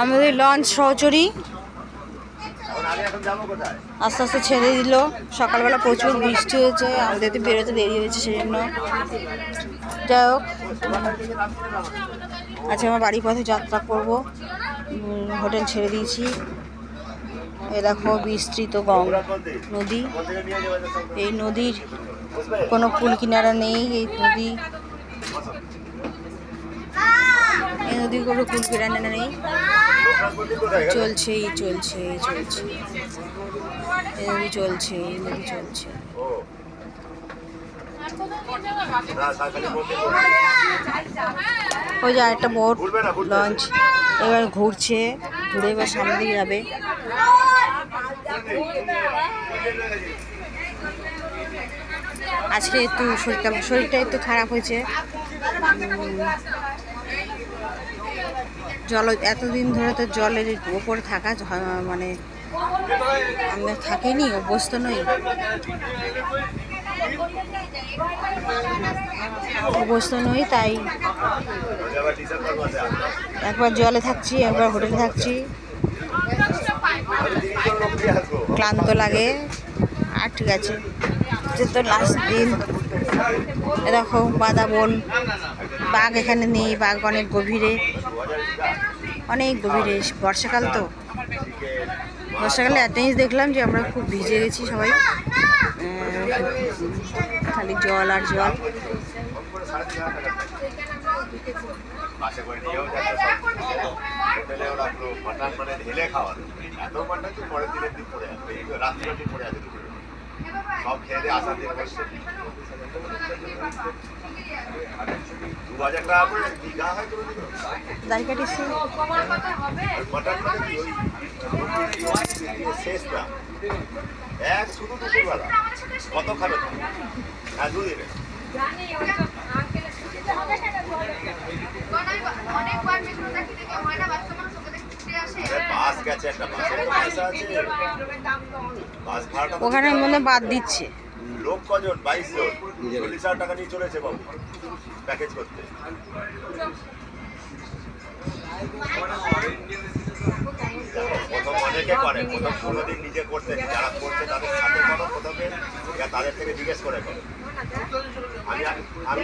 আমাদের লঞ্চ সহচরী আস্তে আস্তে ছেড়ে দিল। সকালবেলা প্রচুর বৃষ্টি হয়েছে, আমাদের তো বেরোতে দেরি হয়েছে, সেই জন্য যাই হোক। আচ্ছা, আমার বাড়ির পথে যাত্রা করব। হোটেল ছেড়ে দিয়েছি। এ দেখো বিস্তৃত গঙ্গা নদী। এই নদীর কোনো কুল কিনারা নেই। এই নদীর কোনো কুল কিনারা নেই। চলছে এই নদী চলছে। ওই যে একটা বোট লঞ্চ এবার ঘুরছে, ঘুরে এবার সামনে দিকে যাবে। আজকে একটু শরীরটা একটু খারাপ হয়েছে। এতদিন ধরে তো জলের ওপরে থাকা মানে আমরা থাকিনি, অভ্যস্ত নই। তাই একবার জলে থাকছি, একবার হোটেলে থাকছি, ক্লান্ত লাগে। আর ঠিক আছে, যে তো লাস্ট দিন। দেখো বাঁধা বন, বাঘ এখানে নেই, বাঘ অনেক গভীরে। বর্ষাকাল তো, বর্ষাকালে একটা জিনিস দেখলাম যে আমরা খুব ভিজে গেছি সবাই, খালি জল আর জল। দাড়ি কাটিছি কত খাবে ওখানে মনে বাদ দিচ্ছে। লোক কজন? 22 জন। 40,000 টাকা নিয়ে চলেছে বাবু প্যাকেজ করতে। প্রথম অনেকে করে, প্রথম কোনোদিন নিজে করতে, যারা করছে তাদের সাথে করো প্রথমে, তাদের থেকে জিজ্ঞেস করে করো। আমি